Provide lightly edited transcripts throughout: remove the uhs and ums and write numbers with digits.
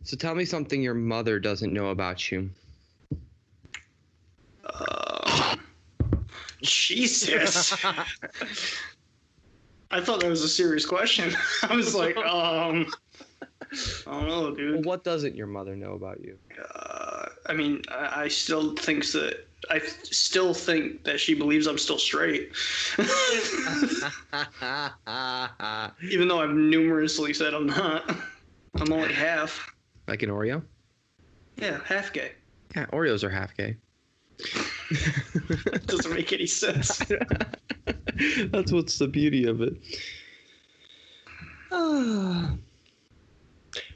So tell me something your mother doesn't know about you. Jesus. I thought that was a serious question. I was like, I don't know, dude. Well, what doesn't your mother know about you? I mean, I still think that she believes I'm still straight. Even though I've numerously said I'm not. I'm only half. Like an Oreo? Yeah, half gay. Yeah, Oreos are half gay. Doesn't make any sense. That's what's the beauty of it.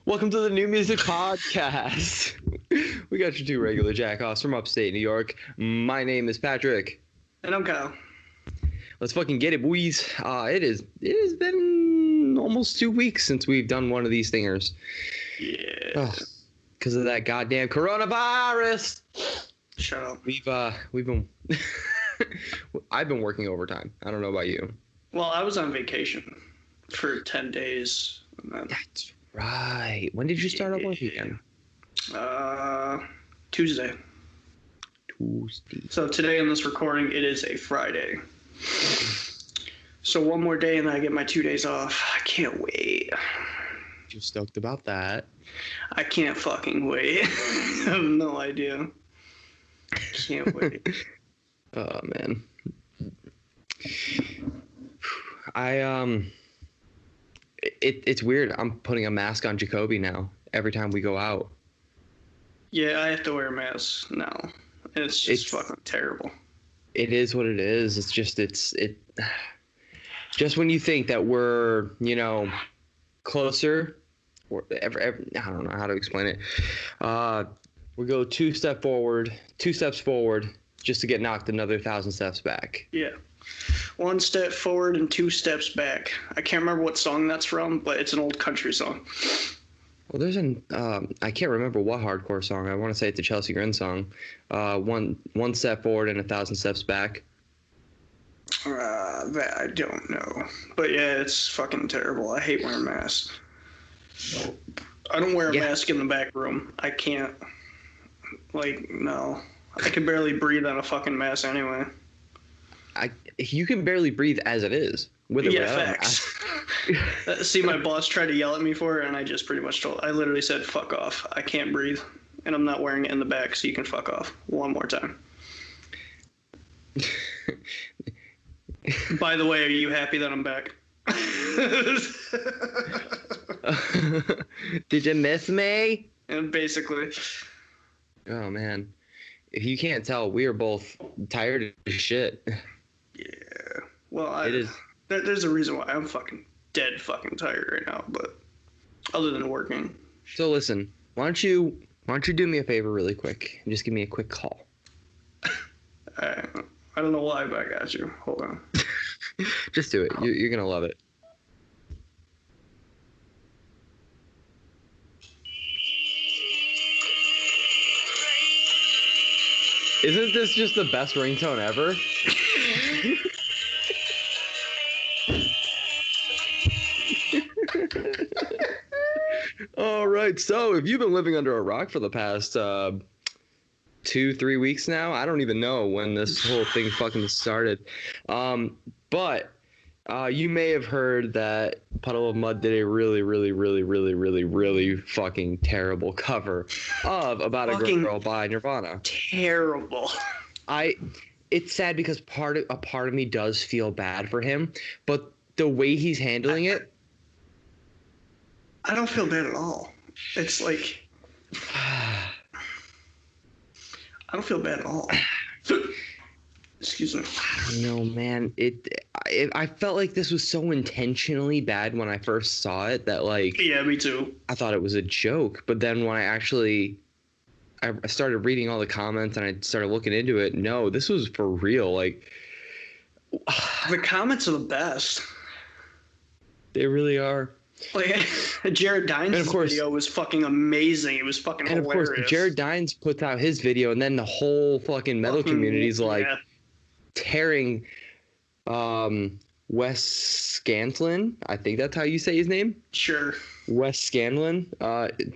Welcome to the New Music Podcast. We got your two regular jackoffs from upstate New York. My name is Patrick. And I'm Kyle. Let's fucking get it, boys. It has been almost 2 weeks since we've done one of these thingers. Yeah. Because of that goddamn coronavirus. Shut up. We've been I've been working overtime. I don't know about you. Well, I was on vacation for 10 days. That's right. When did you start up work again? Tuesday. So today on this recording, it is a Friday. So one more day and then I get my 2 days off. I can't wait. You're stoked about that. I can't fucking wait. I have no idea. Can't wait. Oh man. It's weird. I'm putting a mask on Jacoby now every time we go out. Yeah, I have to wear a mask now. It's fucking terrible. It is what it is. It's just just when you think that we're, closer, or I don't know how to explain it. We go 2 steps forward, just to get knocked another 1,000 steps back. Yeah. 1 step forward and 2 steps back. I can't remember what song that's from, but it's an old country song. Well, there's I can't remember what hardcore song. I want to say it's a Chelsea Grin song. One step forward and 1,000 steps back. That I don't know. But yeah, it's fucking terrible. I hate wearing masks. I don't wear a mask in the back room. I can't. No. I can barely breathe on a fucking mask anyway. You can barely breathe as it is. With it facts. See, my boss tried to yell at me for it, and I just pretty much I literally said, fuck off. I can't breathe, and I'm not wearing it in the back, so you can fuck off. One more time. By the way, are you happy that I'm back? Did you miss me? And basically. Oh, man. If you can't tell, we are both tired as shit. Yeah. Well, there's a reason why I'm fucking dead fucking tired right now, but other than working. So listen, why don't you do me a favor really quick and just give me a quick call? I don't know why, but I got you. Hold on. Just do it. You're going to love it. Isn't this just the best ringtone ever? All right. So if you've been living under a rock for the past 2-3 weeks now, I don't even know when this whole thing fucking started. But you may have heard that Puddle of Mudd did a really, really, really, really, really, really fucking terrible cover of About a Girl by Nirvana. Terrible. It's sad because a part of me does feel bad for him, but the way he's handling it, I don't feel bad at all. It's like I don't feel bad at all. Excuse me. I don't know, man. I felt like this was so intentionally bad when I first saw it that yeah, me too. I thought it was a joke, but then when I started reading all the comments and I started looking into it, no, this was for real. The comments are the best. They really are. Jared Dines' video was fucking amazing. It was fucking hilarious. And of course, Jared Dines puts out his video, and then the whole fucking metal community's tearing Wes Scantlin. I think that's how you say his name. Sure. Wes Scantlin.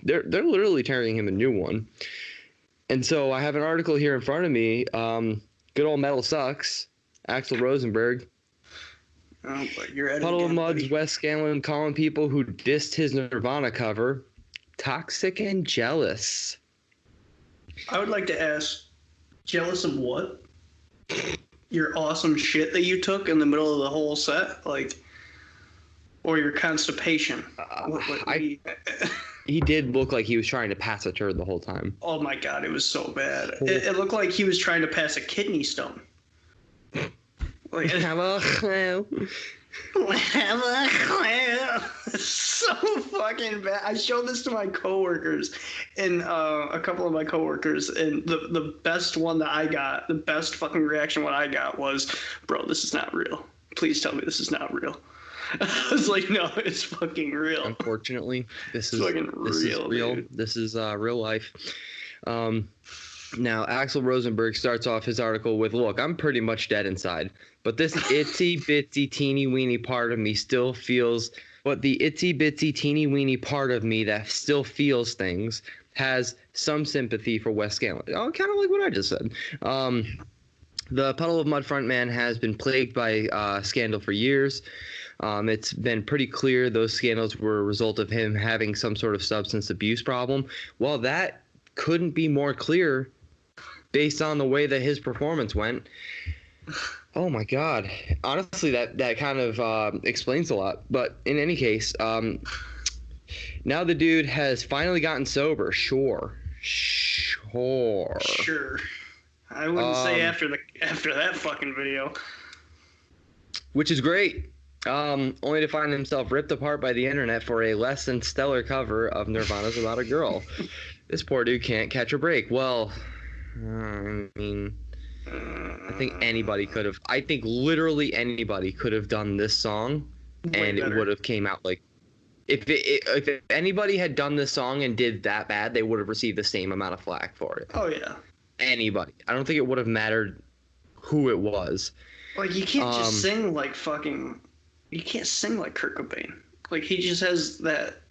They're literally turning him a new one. And so I have an article here in front of me. Good old metal sucks. Axl Rosenberg. Oh, but you're at it Puddle of again, Mud's buddy. Wes Scantlin calling people who dissed his Nirvana cover toxic and jealous. I would like to ask, jealous of what? Your awesome shit that you took in the middle of the whole set, like, or your constipation? He did look like he was trying to pass a turd the whole time. Oh my god, it was so bad. It looked like he was trying to pass a kidney stone. Like, it's so fucking bad. I showed this to my coworkers, and a couple of my coworkers, and the best one that I got, the best fucking reaction what I got was, "Bro, this is not real. Please tell me this is not real." I was like, "No, it's fucking real." Unfortunately, this is real. Dude. This is real life. Now, Axl Rosenberg starts off his article with, "Look, I'm pretty much dead inside, but this itsy bitsy teeny weeny part of me still feels. But the itsy bitsy teeny weeny part of me that still feels things has some sympathy for Wes Scantlin." Oh, kind of like what I just said. The Puddle of Mud frontman has been plagued by scandal for years. It's been pretty clear those scandals were a result of him having some sort of substance abuse problem. Well, that couldn't be more clear based on the way that his performance went. Oh my God. Honestly, that kind of explains a lot. But in any case, now the dude has finally gotten sober. Sure. I wouldn't say after that fucking video. Which is great. Only to find himself ripped apart by the internet for a less than stellar cover of Nirvana's About a Girl. This poor dude can't catch a break. Well, I mean, I think anybody could have. I think literally anybody could have done this song, and it would have came out like. If anybody had done this song and did that bad, they would have received the same amount of flack for it. Oh yeah. Anybody. I don't think it would have mattered who it was. Like, you can't just sing like fucking. You can't sing like Kurt Cobain. Like, he just has that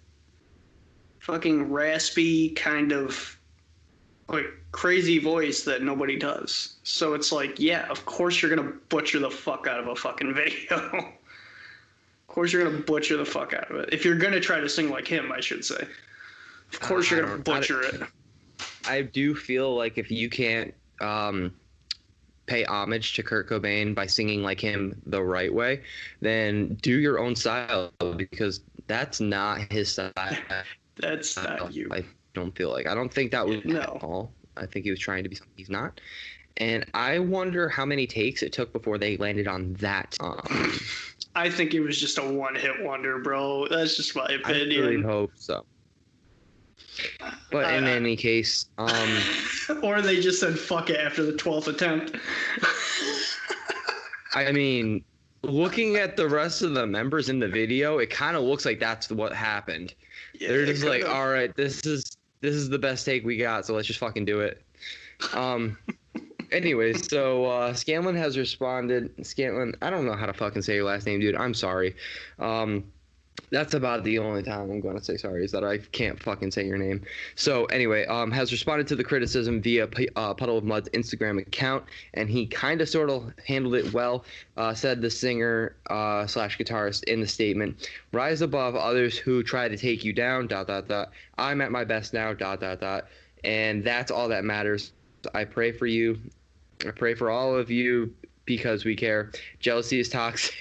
fucking raspy kind of like crazy voice that nobody does. So it's like, yeah, of course you're gonna butcher the fuck out of a fucking video. Of course you're gonna butcher the fuck out of it. If you're gonna try to sing like him, I should say. Of course you're gonna butcher it. I do feel like if you can't pay homage to Kurt Cobain by singing like him the right way, then do your own style, because that's not his style. That's not you. I don't feel like. I don't think that was No. at all. I think he was trying to be something he's not. And I wonder how many takes it took before they landed on that. I think it was just a one-hit wonder, bro. That's just my opinion. I really hope so. But in any case, or they just said fuck it after the 12th attempt. I mean, looking at the rest of the members in the video, it kind of looks like that's what happened. Yeah, they're just like, all right, this is the best take we got, so let's just fucking do it. Anyways, so Scantlin has responded. Scantlin, I don't know how to fucking say your last name, dude. I'm sorry. That's about the only time I'm going to say sorry, is that I can't fucking say your name. So anyway, has responded to the criticism via Puddle of Mud's Instagram account, and he kind of sort of handled it well. Said the singer / guitarist in the statement, "Rise above others who try to take you down, ... I'm at my best now, ... And that's all that matters. I pray for you. I pray for all of you because we care. Jealousy is toxic."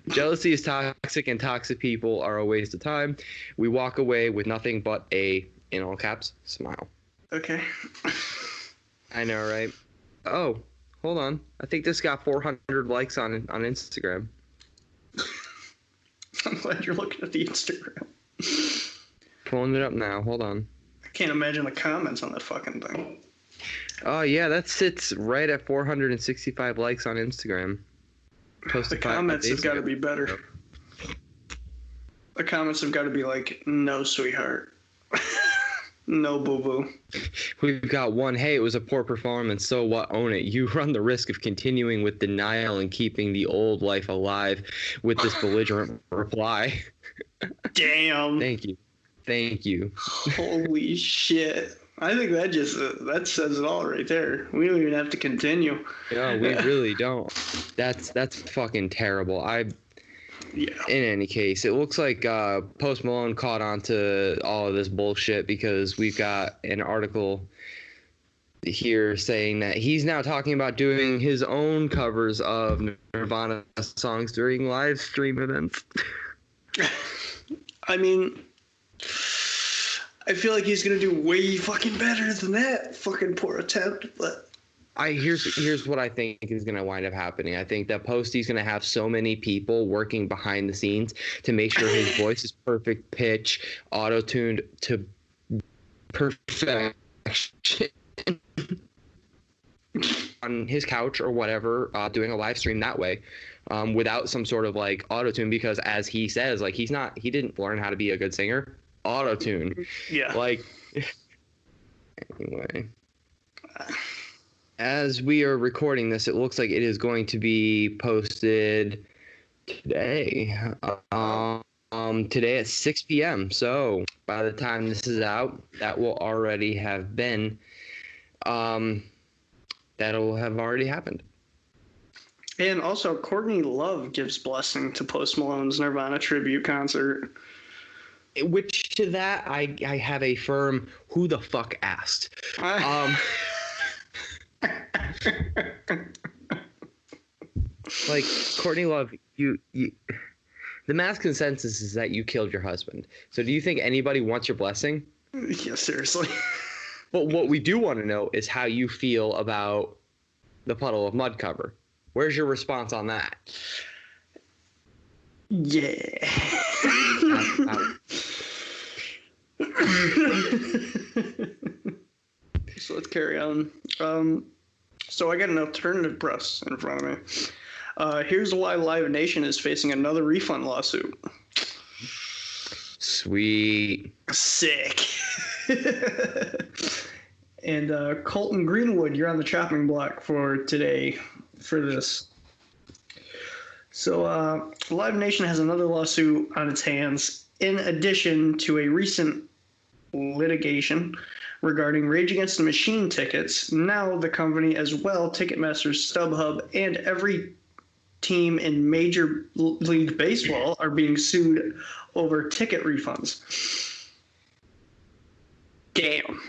Jealousy is toxic, and toxic people are a waste of time. We walk away with nothing but a, in all caps, smile. Okay. I know, right? Oh, hold on. I think this got 400 likes on Instagram. I'm glad you're looking at the Instagram. Pulling it up now. Hold on. I can't imagine the comments on that fucking thing. Oh, yeah, that sits right at 465 likes on Instagram. The comments have got to be better. The comments have got to be like, "No, sweetheart. No boo-boo. We've got one. Hey, it was a poor performance. So what? Own it. You run the risk of continuing with denial and keeping the old life alive with this belligerent reply. Damn. Thank you. Thank you. Holy shit. I think that says it all right there. We don't even have to continue. No, we really don't. That's fucking terrible. Yeah. In any case, it looks like Post Malone caught on to all of this bullshit because we've got an article here saying that he's now talking about doing his own covers of Nirvana songs during live stream events. I mean, I feel like he's gonna do way fucking better than that fucking poor attempt, but here's what I think is going to wind up happening. I think that Posty's going to have so many people working behind the scenes to make sure his voice is perfect pitch, auto-tuned to perfection on his couch or whatever, doing a live stream that way, without some sort of like auto-tune, because as he says, like he didn't learn how to be a good singer. Auto-tune. Yeah. Like anyway. As we are recording this, it looks like it is going to be posted today. Today at 6 p.m. So by the time this is out, that will already have been. That'll have already happened. And also, Courtney Love gives blessing to Post Malone's Nirvana tribute concert. Which to that, I have a firm who the fuck asked. Like Courtney Love, you the mass consensus is that you killed your husband. So do you think anybody wants your blessing? Yeah, seriously. But what we do want to know is how you feel about the Puddle of Mud cover. Where's your response on that? Yeah. So let's carry on. So I got an alternative press in front of me. Here's why Live Nation is facing another refund lawsuit. Sweet. Sick. And Colton Greenwood, you're on the chopping block for today for this. So Live Nation has another lawsuit on its hands in addition to a recent litigation regarding Rage Against the Machine tickets. Now the company as well, Ticketmaster, StubHub, and every team in Major League Baseball are being sued over ticket refunds. Damn.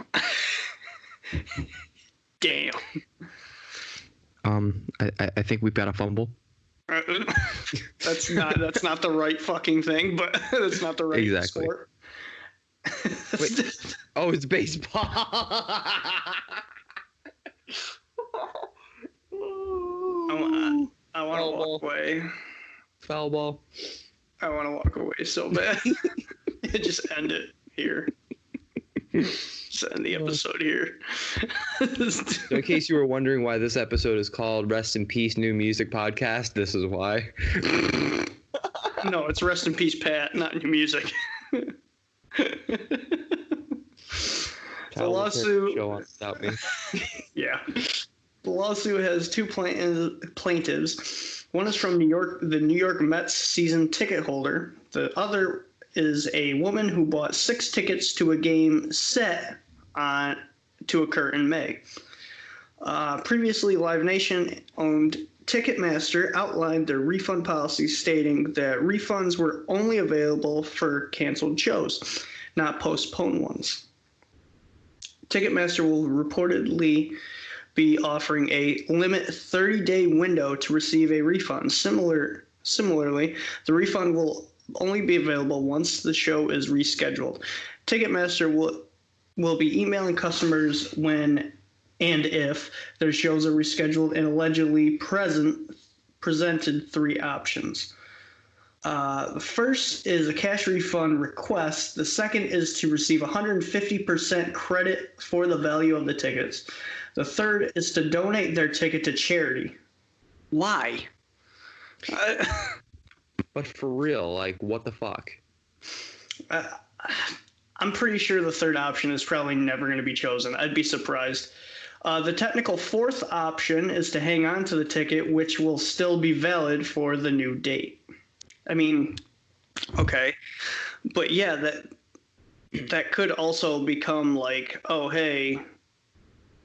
Damn. I think we've got a fumble. That's not the right fucking thing, but that's not the right exactly. sport. Wait. Oh, it's baseball. I want to walk away. Foul ball. I want to walk away so bad. Just end it here. Just end the episode here. So in case you were wondering why this episode is called Rest in Peace New Music Podcast, this is why. No, it's Rest in Peace Pat, not New Music. The lawsuit. Show on without me. Yeah. The lawsuit has two plaintiffs. One is from the New York Mets season ticket holder. The other is a woman who bought 6 tickets to a game set to occur in May. Previously, Live Nation owned Ticketmaster outlined their refund policy, stating that refunds were only available for canceled shows, not postponed ones. Ticketmaster will reportedly be offering a limit 30-day window to receive a refund. Similarly, the refund will only be available once the show is rescheduled. Ticketmaster will be emailing customers when and if their shows are rescheduled and allegedly presented 3 options. The first is a cash refund request. The second is to receive 150% credit for the value of the tickets. The third is to donate their ticket to charity. Why? But for real, like, what the fuck? I'm pretty sure the third option is probably never going to be chosen. I'd be surprised. The technical fourth option is to hang on to the ticket, which will still be valid for the new date. I mean, okay, but yeah, that could also become like, oh, hey,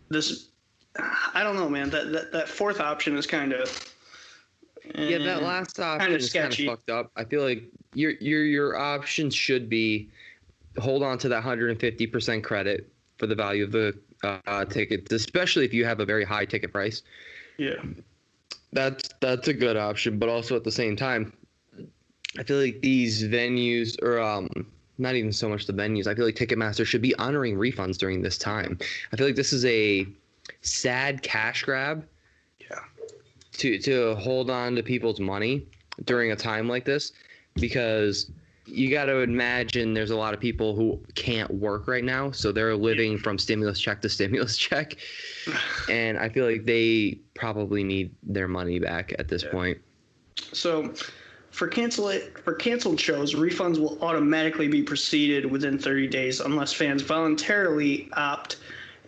this. I don't know, man. That fourth option is kind of. Yeah, that last option is kind of fucked up. I feel like your options should be hold on to that 150% credit for the value of the tickets, especially if you have a very high ticket price. Yeah, that's a good option, but also at the same time, I feel like these venues, or not even so much the venues, I feel like Ticketmaster should be honoring refunds during this time. I feel like this is a sad cash grab. Yeah. To hold on to people's money during a time like this, because you got to imagine there's a lot of people who can't work right now, so they're living from stimulus check to stimulus check, and I feel like they probably need their money back at this point. So for canceled shows, refunds will automatically be proceeded within 30 days unless fans voluntarily opt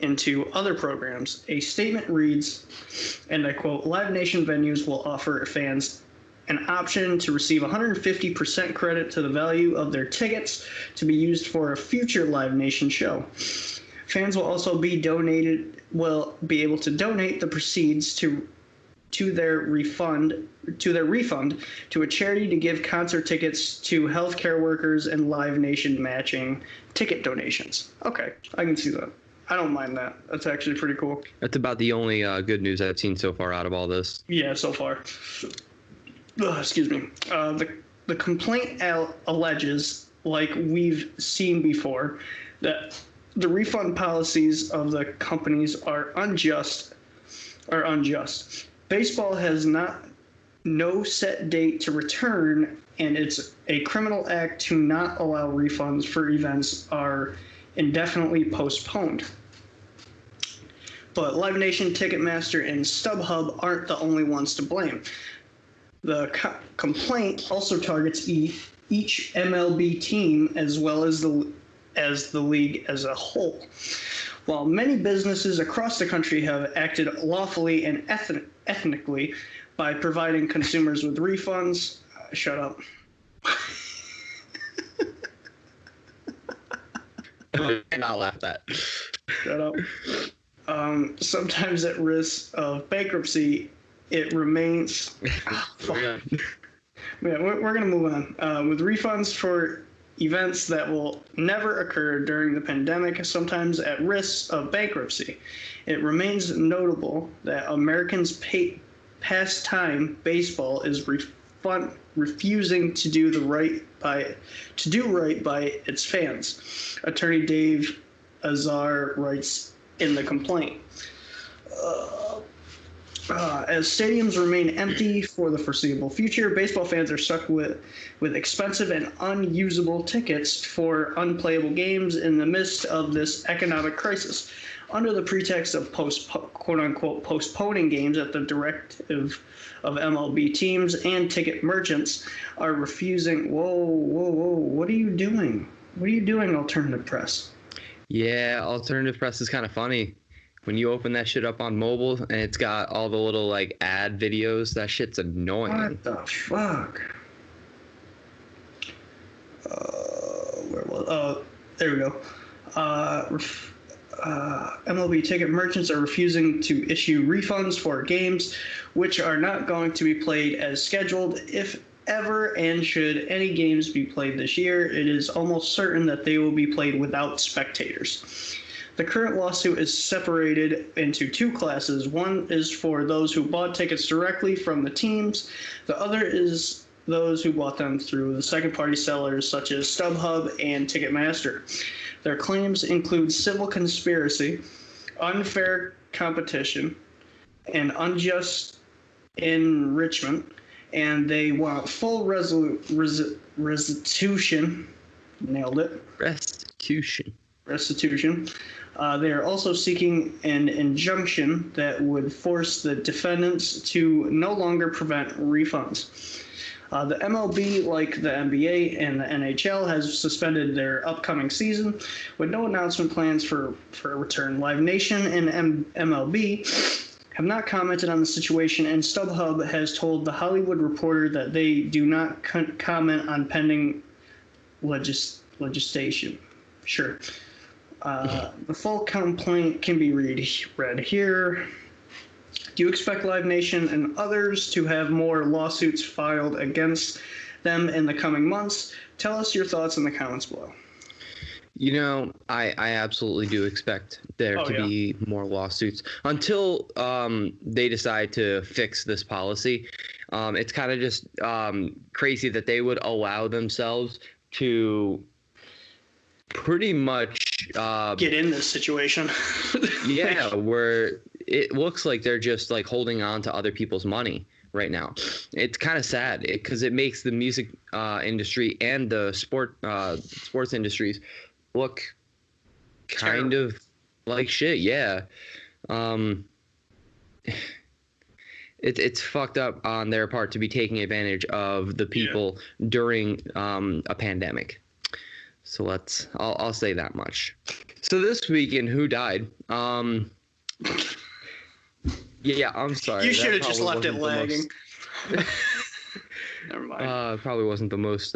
into other programs. A statement reads, and I quote, Live Nation venues will offer fans an option to receive 150% credit to the value of their tickets to be used for a future Live Nation show. Fans will also be able to donate the proceeds to their refund to a charity to give concert tickets to healthcare workers and Live Nation matching ticket donations. Okay, I can see that. I don't mind that. That's actually pretty cool. That's about the only good news I've seen so far out of all this. Yeah, so far. Excuse me. The complaint alleges, like we've seen before, that the refund policies of the companies are unjust. Baseball has no set date to return, and it's a criminal act to not allow refunds for events are indefinitely postponed. But Live Nation, Ticketmaster, and StubHub aren't the only ones to blame. The complaint also targets each MLB team as well as the league as a whole. While many businesses across the country have acted lawfully and ethnically by providing consumers with refunds, shut up. I cannot laugh at that. Shut up. Sometimes at risk of bankruptcy, it remains. Yeah, we're going to move on. With refunds for events that will never occur during the pandemic, sometimes at risk of bankruptcy, it remains notable that Americans' pastime baseball is refusing to do right by its fans. Attorney Dave Azar writes in the complaint. As stadiums remain empty for the foreseeable future, baseball fans are stuck with expensive and unusable tickets for unplayable games in the midst of this economic crisis. Under the pretext of quote-unquote postponing games at the directive of MLB teams and ticket merchants are refusing. Whoa, what are you doing? What are you doing, Alternative Press? Yeah, Alternative Press is kind of funny. When you open that shit up on mobile and it's got all the little like ad videos, that shit's annoying. What the fuck? Where was? Oh, there we go. MLB ticket merchants are refusing to issue refunds for games, which are not going to be played as scheduled, if ever, and should any games be played this year, it is almost certain that they will be played without spectators. The current lawsuit is separated into two classes. One is for those who bought tickets directly from the teams. The other is those who bought them through the second-party sellers such as StubHub and Ticketmaster. Their claims include civil conspiracy, unfair competition, and unjust enrichment, and they want full restitution. Nailed it. Restitution. They are also seeking an injunction that would force the defendants to no longer prevent refunds. The MLB, like the NBA and the NHL, has suspended their upcoming season with no announcement plans for a return. Live Nation and MLB have not commented on the situation, and StubHub has told The Hollywood Reporter that they do not comment on pending legislation. Sure. The full complaint can be read here. Do you expect Live Nation and others to have more lawsuits filed against them in the coming months? Tell us your thoughts in the comments below. You know, I absolutely do expect there to be more lawsuits until they decide to fix this policy. It's kind of just crazy that they would allow themselves to pretty much get in this situation. Yeah, where it looks like they're just like holding on to other people's money right now. It's kind of sad because it makes the music industry and the sports industries look kind of like shit. Yeah. It's fucked up on their part to be taking advantage of the people during a pandemic. So I'll say that much. So this weekend, who died? Yeah, I'm sorry. You should have just left it lagging. Never mind. Probably wasn't the most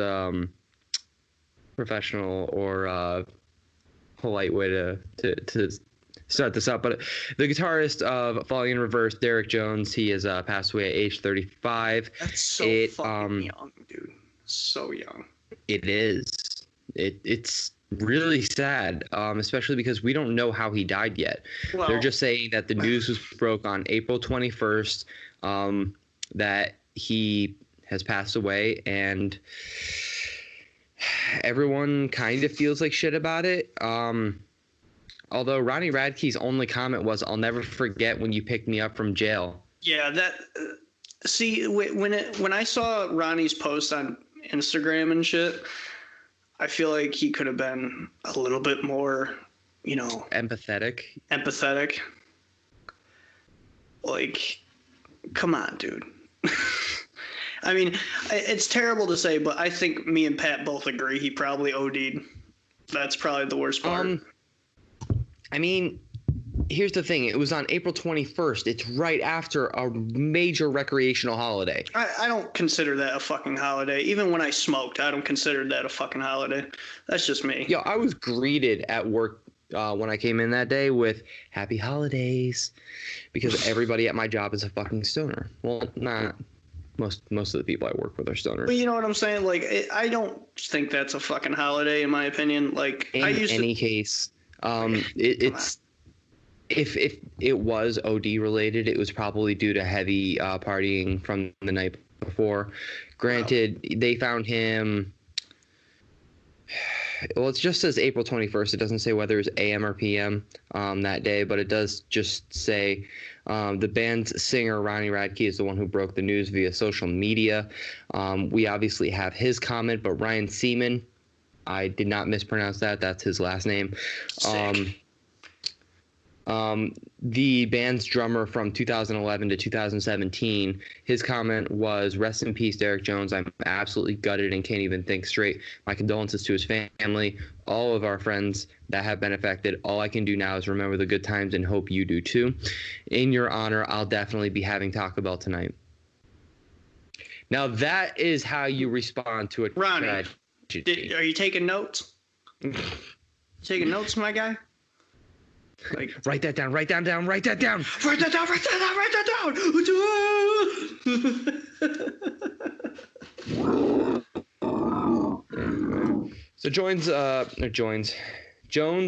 professional or polite way to start this up. But the guitarist of Falling in Reverse, Derek Jones, he has passed away at age 35. That's so fucking young, dude. So young. It is. It's really sad, especially because we don't know how he died yet. Well, they're just saying that the news was broke on April 21st, that he has passed away, and everyone kind of feels like shit about it. Although Ronnie Radke's only comment was, "I'll never forget when you picked me up from jail." Yeah, that. See, when I saw Ronnie's post on Instagram and shit, I feel like he could have been a little bit more, empathetic. Like, come on, dude. I mean, it's terrible to say, but I think me and Pat both agree he probably OD'd. That's probably the worst part. I mean, here's the thing. It was on April 21st. It's right after a major recreational holiday. I don't consider that a fucking holiday. Even when I smoked, I don't consider that a fucking holiday. That's just me. Yo, I was greeted at work when I came in that day with happy holidays because everybody at my job is a fucking stoner. Well, not most of the people I work with are stoners. But you know what I'm saying? Like, I don't think that's a fucking holiday in my opinion. Like, in any case, it's. If it was OD related, it was probably due to heavy partying from the night before. Granted, they found him. Well, it just says April 21st. It doesn't say whether it was AM or PM that day, but it does just say the band's singer, Ronnie Radke, is the one who broke the news via social media. We obviously have his comment, but Ryan Seaman, I did not mispronounce that. That's his last name. Sick. The band's drummer from 2011 to 2017, his comment was, "Rest in peace, Derek Jones. I'm absolutely gutted and can't even think straight. My condolences to his family, all of our friends that have been affected. All I can do now is remember the good times and hope you do too. In your honor, I'll definitely be having Taco Bell tonight." Now that is how you respond to a Ronnie, are you taking notes? Taking notes, my guy? Like, write that down. Write that down. Write that down. So Jones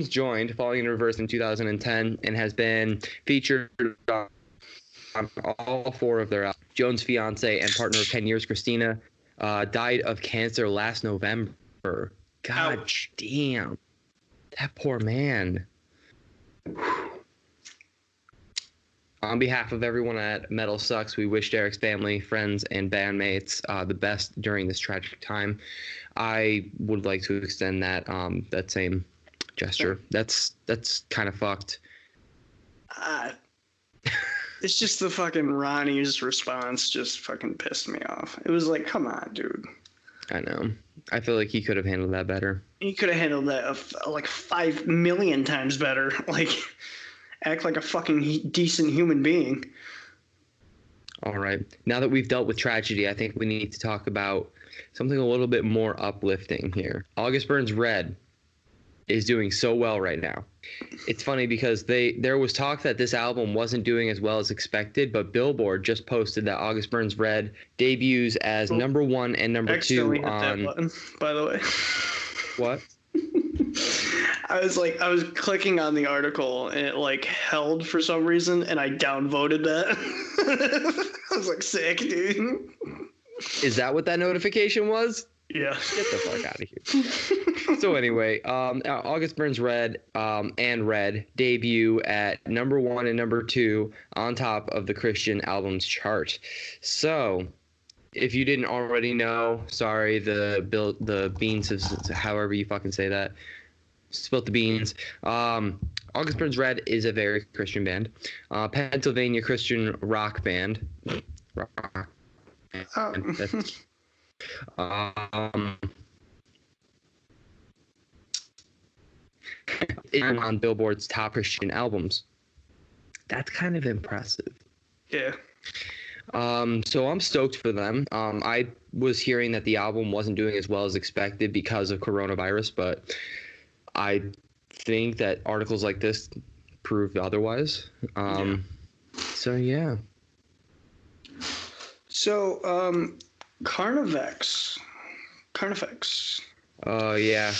joined Falling in Reverse in 2010 and has been featured on all four of their albums. Jones' fiance and partner of 10 years, Christina, died of cancer last November. God Ouch. Damn. That poor man. On behalf of everyone at Metal Sucks, we wish Derek's family, friends, and bandmates the best during this tragic time. I would like to extend that same gesture. That's kind of fucked. It's just the fucking Ronnie's response just fucking pissed me off. It was like, come on, dude. I know. I feel like he could have handled that better. He could have handled that like 5 million times better. Like, act like a fucking decent human being. All right. Now that we've dealt with tragedy, I think we need to talk about something a little bit more uplifting here. August Burns Red is doing so well right now. It's funny because there was talk that this album wasn't doing as well as expected, but Billboard just posted that August Burns Red debuts as number 1 and number 2 on. That button, by the way. What? I was clicking on the article and it like held for some reason, and I downvoted that. I was like, sick, dude. Is that what that notification was? Yeah. Get the fuck out of here. So anyway, August Burns Red and Red debut at number 1 and number 2 on top of the Christian albums chart. So if you didn't already know, sorry, the beans, however you fucking say that, spilt the beans. August Burns Red is a very Christian band. Pennsylvania Christian rock band. Rock. On Billboard's top Christian albums. That's kind of impressive. Yeah. So I'm stoked for them. I was hearing that the album wasn't doing as well as expected because of coronavirus, but I think that articles like this prove otherwise. So yeah. So Carnifex. Yeah.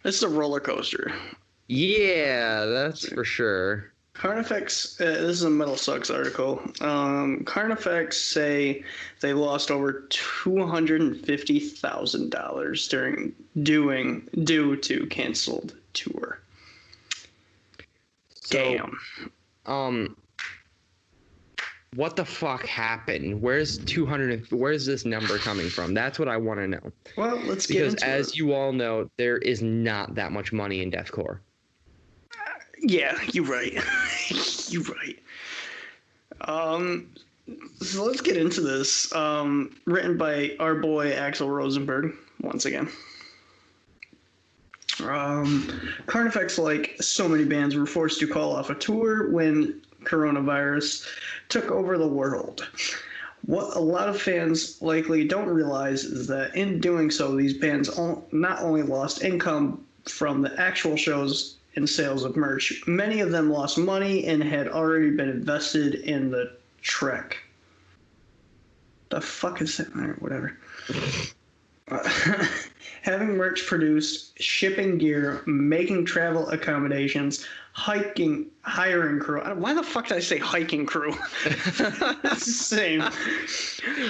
This is a roller coaster. Yeah, that's for sure. Carnifex, this is a Metal Sucks article. Carnifex say they lost over $250,000 due to canceled tour. So, damn. What the fuck happened? Where's this number coming from? That's what I want to know. Well, let's get into it. Because as you all know, there is not that much money in deathcore. Yeah, you're right. You're right. So let's get into this. Written by our boy Axl Rosenberg once again. Carnifex, like so many bands, were forced to call off a tour when coronavirus took over the world. What a lot of fans likely don't realize is that in doing so, these bands not only lost income from the actual shows and sales of merch, many of them lost money and had already been invested in the trek. The fuck is that? Whatever. Having merch produced, shipping gear, making travel accommodations, hiring crew. Why the fuck did I say hiking crew? That's the same.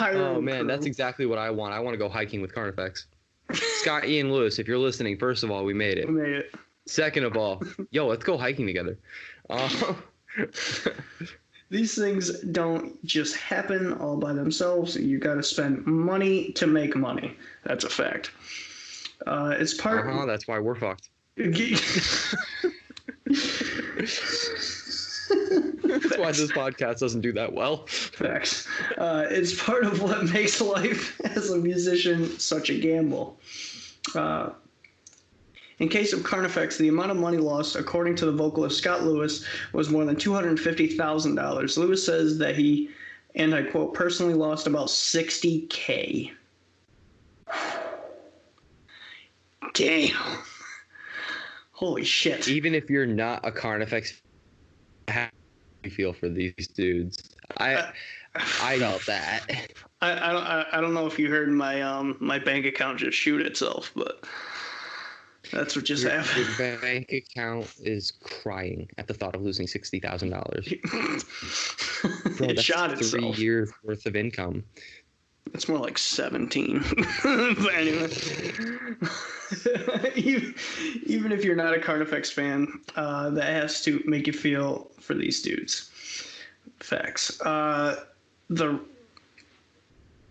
Oh man, crew. That's exactly what I want. I want to go hiking with Carnifex. Scott, Ian, Lewis, if you're listening, first of all, we made it. We made it. Second of all, yo, let's go hiking together. These things don't just happen all by themselves. You got to spend money to make money. That's a fact. It's part. That's why we're fucked. That's why this podcast doesn't do that well. Facts. It's part of what makes life as a musician such a gamble. In case of Carnifex, the amount of money lost, according to the vocalist Scott Lewis, was more than $250,000. Lewis says that he, and I quote, personally lost about $60K. Damn. Holy shit. Even if you're not a Carnifex, how do you feel for these dudes? I felt that. I don't know if you heard my bank account just shoot itself, but that's what just happened. Your bank account is crying at the thought of losing $60,000. Bro, it shot itself. 3 years worth of income. It's more like 17. But anyway, even if you're not a Carnifex fan, that has to make you feel for these dudes. Facts. The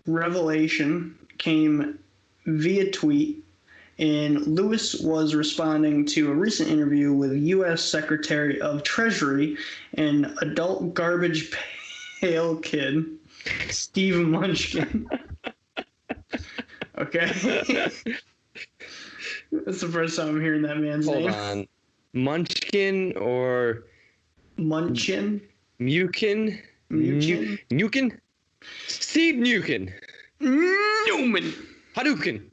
revelation came via tweet And Lewis was responding to a recent interview with U.S. Secretary of Treasury and adult garbage pail kid, Steve Munchkin. Okay. That's the first time I'm hearing that man's name. Hold on. Munchkin or Munchin? Mukin? Nukin? Steve Nukin. Newman. Hadouken.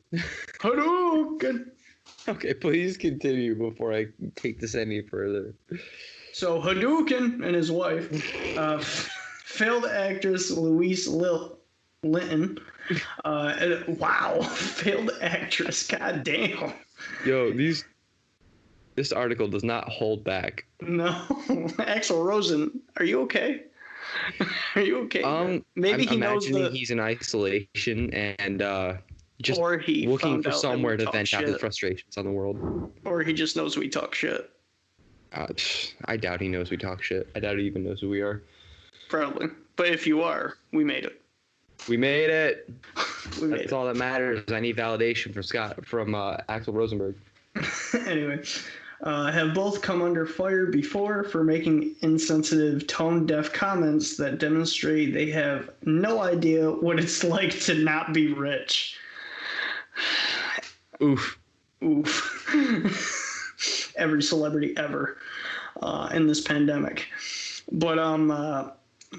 Hadouken. Okay, please continue before I take this any further. So Hadouken and his wife, failed actress Louise Linton. Wow, failed actress. God damn. Yo, this article does not hold back. No, Axl Rosen, are you okay? Are you okay? Maybe he knows he's in isolation and just or he looking for somewhere to vent out his frustrations on the world. Or he just knows we talk shit. I doubt he knows we talk shit. I doubt he even knows who we are. Probably. But if you are, we made it. We made it. That's all that matters. I need validation from Axl Rosenberg. Anyway, have both come under fire before for making insensitive, tone-deaf comments that demonstrate they have no idea what it's like to not be rich. Oof. Every celebrity ever in this pandemic. But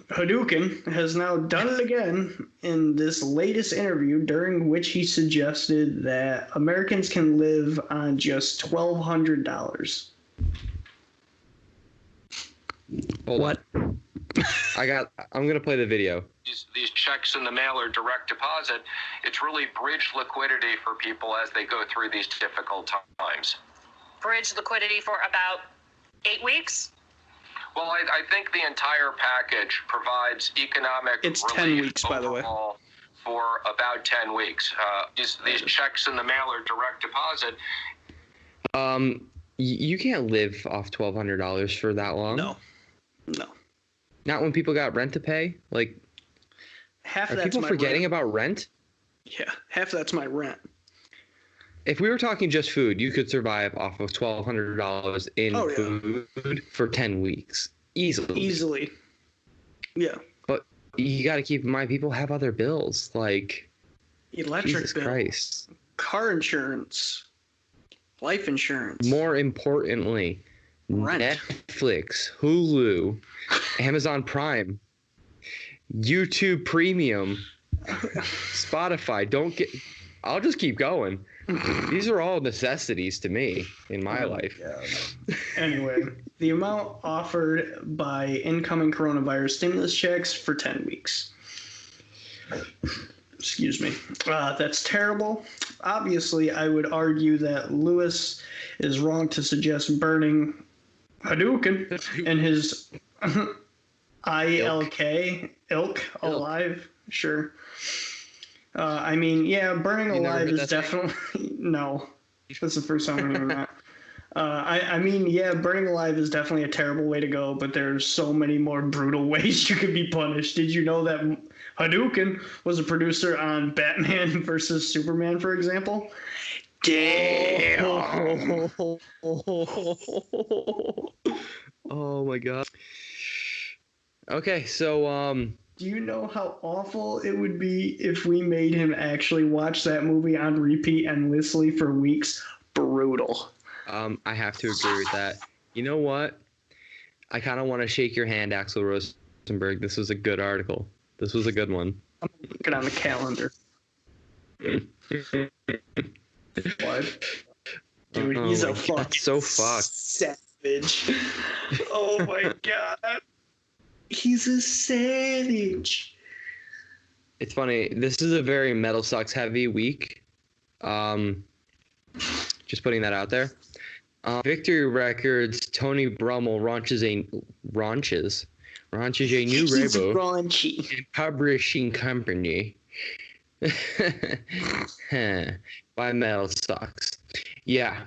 Hadouken has now done it again in this latest interview, during which he suggested that Americans can live on just $1,200. What? I'm gonna play the video. These checks in the mail or direct deposit, it's really bridge liquidity for people as they go through these difficult times. Bridge liquidity for about 8 weeks? Well, I think the entire package provides economic relief 10 weeks, by the way. For about 10 weeks. These checks in the mail or direct deposit. You can't live off $1,200 for that long. No. Not when people got rent to pay. Like, half are that's people my forgetting rent. about rent? Yeah, half that's my rent. If we were talking just food, you could survive off of $1,200 in food for 10 weeks. Easily. Yeah. But you got to keep in mind, people have other bills. Like, electric Jesus bill, Christ. Car insurance, life insurance. More importantly, rent. Netflix, Hulu, Amazon Prime, YouTube Premium, Spotify. I'll just keep going. These are all necessities to me in my life. Anyway, the amount offered by incoming coronavirus stimulus checks for 10 weeks. Excuse me. That's terrible. Obviously, I would argue that Lewis is wrong to suggest burning Hadouken and his ilk alive. Sure. I mean, yeah, burning alive is definitely no. That's the first time I'm hearing that. I mean, yeah, burning alive is definitely a terrible way to go, but there's so many more brutal ways you could be punished. Did you know that Hadouken was a producer on Batman versus Superman, for example? Damn. Oh my god. Okay, so do you know how awful it would be if we made him actually watch that movie on repeat endlessly for weeks? Brutal. I have to agree with that. You know what? I kind of want to shake your hand, Axl Rosenberg. This was a good article. This was a good one. I'm looking on the calendar. What? Dude, he's a fucking so fucked. Savage. Oh my god. He's a savage. It's funny. This is a very Metal Sucks heavy week. Just putting that out there. Victory Records, Tony Brummel launches a new label and publishing company by Metal Sucks. Yeah.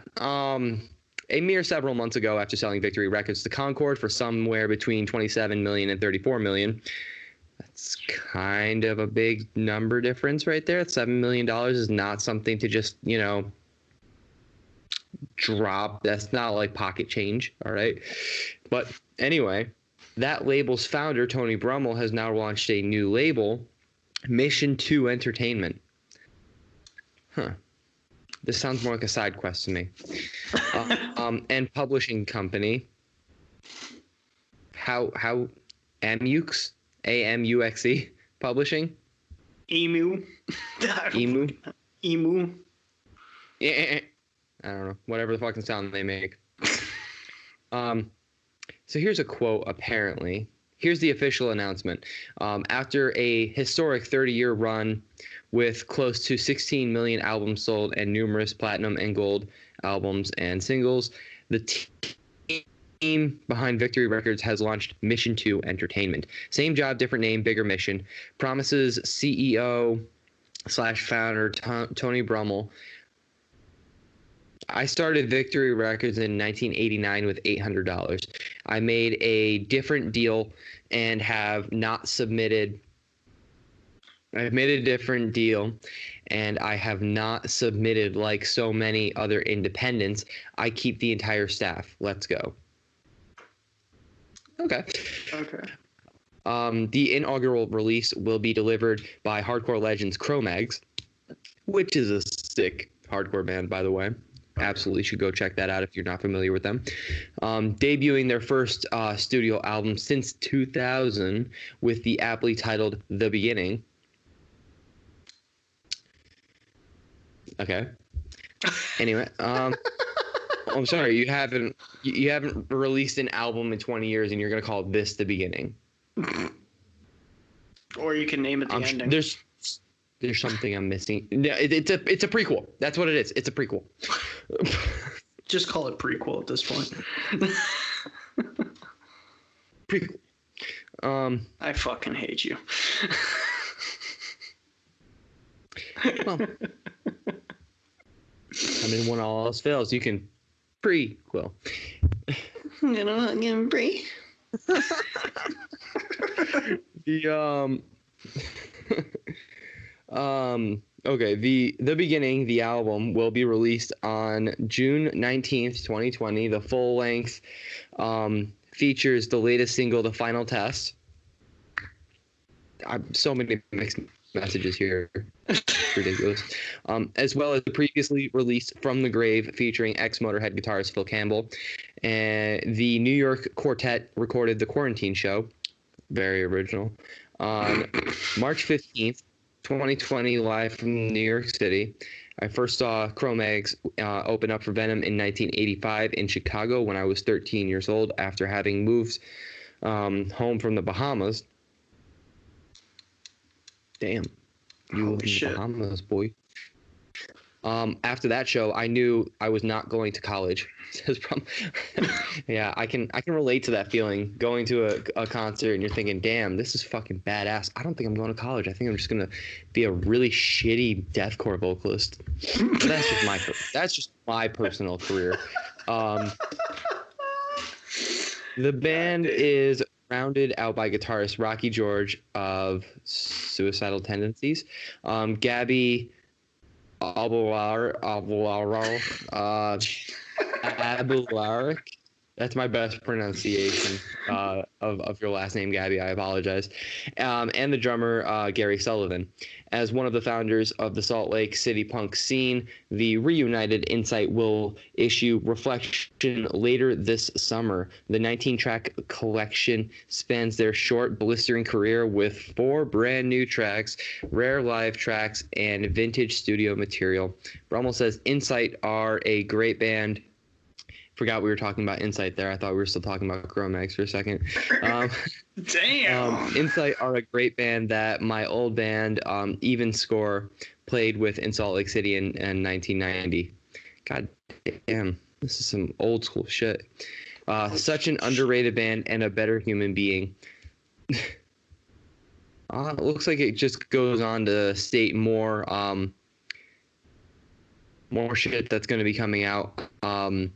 A mere several months ago, after selling Victory Records to Concord for somewhere between $27 million and $34 million, that's kind of a big number difference right there. $7 million is not something to just, drop. That's not like pocket change, all right? But anyway, that label's founder, Tony Brummel, has now launched a new label, Mission 2 Entertainment. Huh. This sounds more like a side quest to me. And publishing company. How Amux? AMUXE Publishing? Emu. Emu? Emu. Yeah. I don't know. Whatever the fucking sound they make. So here's a quote, apparently. Here's the official announcement. After a historic 30-year run with close to 16 million albums sold and numerous platinum and gold albums and singles, the team behind Victory Records has launched Mission 2 Entertainment. Same job, different name, bigger mission. Promises CEO/founder Tony Brummel. I started Victory Records in 1989 with $800. I made a different deal and have not submitted. I've made a different deal and I have not submitted like so many other independents. I keep the entire staff. Let's go. Okay. The inaugural release will be delivered by hardcore legends Cro-Mags, which is a sick hardcore band, by the way. Absolutely should go check that out if you're not familiar with them. Debuting their first studio album since 2000 with the aptly titled The Beginning. Okay. Anyway, I'm sorry, you haven't released an album in 20 years and you're gonna call this The Beginning. Or you can name it the ending. There's something I'm missing. Yeah, it's a prequel. That's what it is. It's a prequel. Just call it prequel at this point. Prequel. I fucking hate you. Well, I mean, when all else fails, you can prequel. You know what? Getting pre. Okay, the Beginning, the album, will be released on June 19th, 2020. The full length features the latest single, The Final Test. So many mixed messages here. It's ridiculous. As well as the previously released From the Grave, featuring ex-Motorhead guitarist Phil Campbell. And the New York Quartet recorded The Quarantine Show. Very original. On March 15th, 2020, live from New York City. I first saw Cro-Mags open up for Venom in 1985 in Chicago when I was 13 years old after having moved home from the Bahamas. Damn. You live in the Bahamas, boy. After that show, I knew I was not going to college. Yeah, I can relate to that feeling. Going to a concert and you're thinking, "Damn, this is fucking badass. I don't think I'm going to college. I think I'm just gonna be a really shitty deathcore vocalist." But that's just my personal career. The band is rounded out by guitarist Rocky George of Suicidal Tendencies, Gabby Abularic. That's my best pronunciation of your last name, Gabby. I apologize. And the drummer, Gary Sullivan. As one of the founders of the Salt Lake City punk scene, the reunited Insight will issue Reflection later this summer. The 19-track collection spans their short, blistering career with 4 brand new tracks, rare live tracks, and vintage studio material. Brummel says Insight are a great band. Forgot we were talking about Insight there. I thought we were still talking about Cro-Mags for a second. Damn. Insight are a great band that my old band, Even Score, played with in Salt Lake City in 1990. God damn, this is some old school shit. Such an underrated band and a better human being. It looks like it just goes on to state more shit that's going to be coming out under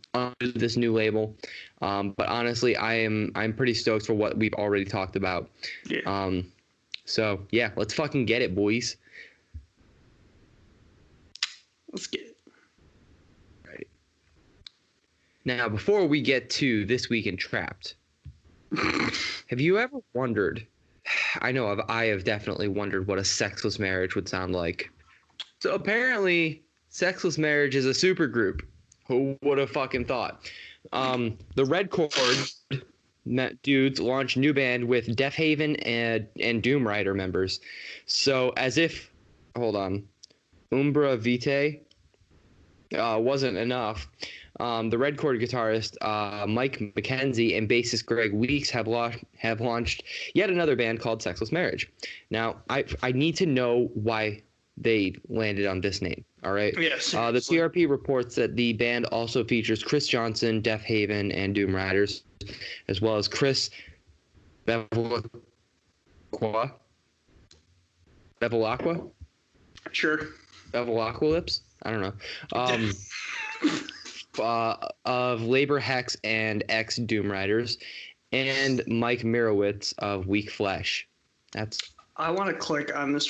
this new label. But honestly, I'm pretty stoked for what we've already talked about. Yeah. So yeah, let's fucking get it, boys. Let's get it. Right. Now, before we get to This Week in Trapped, have you ever wondered? I know I have definitely wondered what a sexless marriage would sound like. So apparently, sexless marriage is a supergroup. Who would have fucking thought? The Red Chord dudes launched a new band with Deafheaven and Doom Rider members. So as if, hold on, Umbra Vitae wasn't enough. The Red Chord guitarist Mike McKenzie and bassist Greg Weeks have launched yet another band called Sexless Marriage. Now, I need to know why they landed on this name. All right. Yes. The TRP reports that the band also features Chris Johnson, Deafheaven, and Doom Riders, as well as Chris Bevilacqua. Sure. Bevilacqua Lips? I don't know. Of Labor Hex and ex Doom Riders, and Mike Mirowitz of Weak Flesh. I want to click on this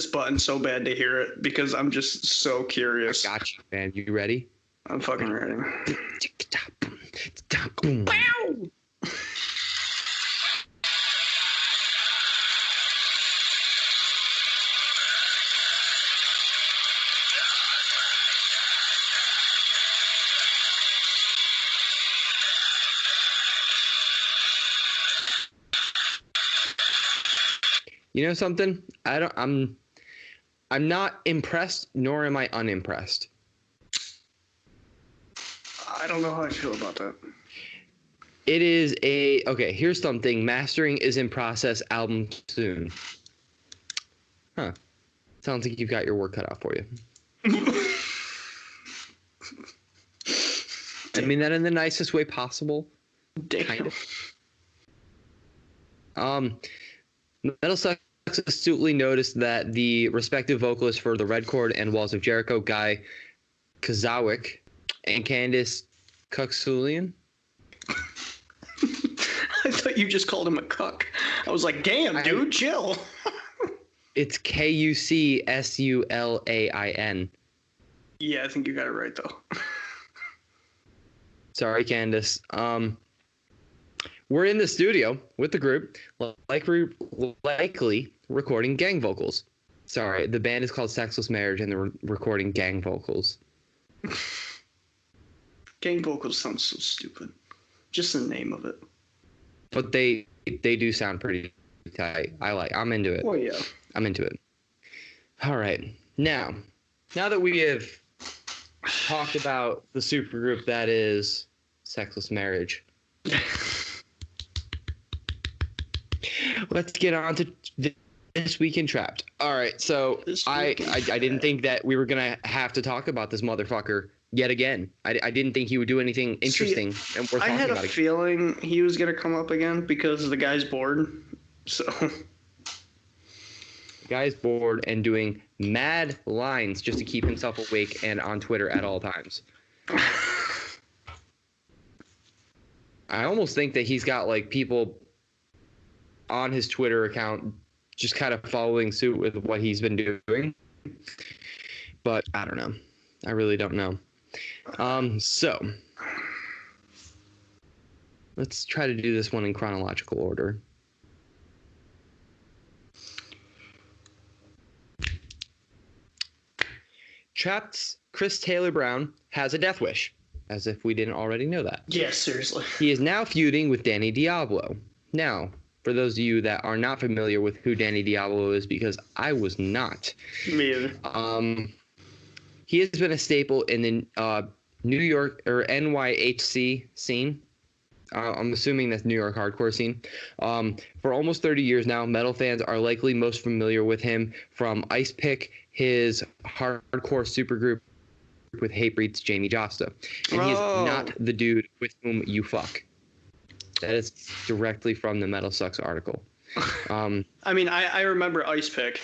button so bad to hear it because I'm just so curious. I got you, man. You ready? I'm fucking ready. Wow! You know something? I'm not impressed, nor am I unimpressed. I don't know how I feel about that. It is okay, here's something. Mastering is in process, album soon. Huh. Sounds like you've got your work cut out for you. I mean that in the nicest way possible. Damn. Kind of. Metal Sucks astutely noticed that the respective vocalists for the Red Chord and Walls of Jericho, Guy Kazawick and Candice Cuxulian. I thought you just called him a cuck. I was like, damn, dude, chill. It's Kucsulian. Yeah, I think you got it right, though. Sorry, Candice. We're in the studio with the group, likely recording gang vocals. Sorry, the band is called Sexless Marriage, and they're recording gang vocals. Gang vocals sounds so stupid. Just the name of it. But they do sound pretty tight. I'm into it. Oh, yeah. I'm into it. All right. Now that we have talked about the supergroup that is Sexless Marriage, let's get on to This Week in Trapped. All right, so I didn't think that we were going to have to talk about this motherfucker yet again. I didn't think he would do anything interesting. And we're talking I had about a feeling he was going to come up again because the guy's bored. So the guy's bored and doing mad lines just to keep himself awake and on Twitter at all times. I almost think that he's got like people on his Twitter account just kind of following suit with what he's been doing. But I don't know. I really don't know. So let's try to do this one in chronological order. Trapped's Chris Taylor Brown has a death wish, as if we didn't already know that. yeah, seriously. He is now feuding with Danny Diablo. Now, for those of you that are not familiar with who Danny Diablo is, because I was not. Me either. He has been a staple in the New York or NYHC scene. I'm assuming that's New York hardcore scene. For almost 30 years now, metal fans are likely most familiar with him from Ice Pick, his hardcore supergroup with Hatebreed's Jamie Josta. And he is not the dude with whom you fuck. That is directly from the Metal Sucks article. I mean, I remember Ice Pick.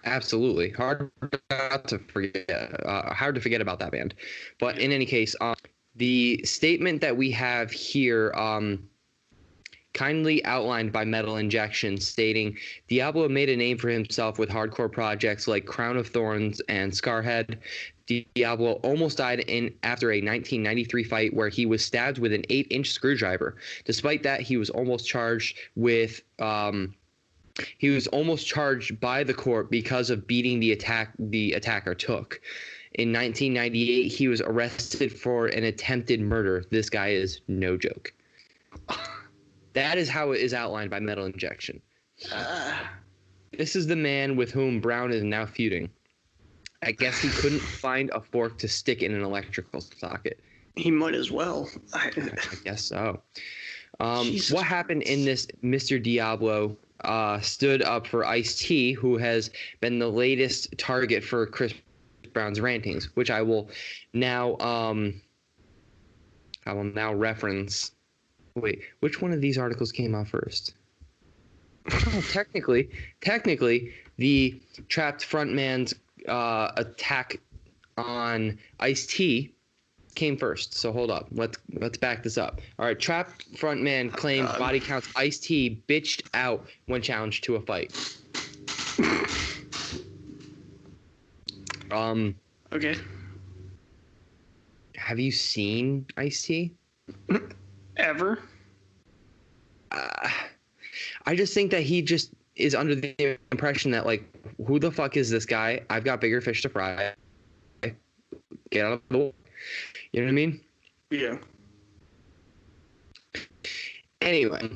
Absolutely. Hard to forget about that band. But in any case, the statement that we have here kindly outlined by Metal Injection, stating, Diablo made a name for himself with hardcore projects like Crown of Thorns and Scarhead. Diablo almost died after a 1993 fight where he was stabbed with an 8-inch screwdriver. Despite that, he was almost charged by the court because of beating the attacker took. In 1998, he was arrested for an attempted murder. This guy is no joke. That is how it is outlined by Metal Injection. This is the man with whom Brown is now feuding. I guess he couldn't find a fork to stick in an electrical socket. He might as well. I guess so. What happened in this? Mr. Diablo stood up for Ice-T, who has been the latest target for Chris Brown's rantings, which I will now reference. Wait, which one of these articles came out first? Oh, technically, the Trapped frontman's attack on Ice-T came first. So hold up, let's back this up. All right, Trapped frontman claimed body counts Ice-T bitched out when challenged to a fight. Okay. Have you seen Ice-T? Ever? I just think that he just is under the impression that, like, who the fuck is this guy? I've got bigger fish to fry. Get out of the way. You know what I mean? Yeah. Anyway,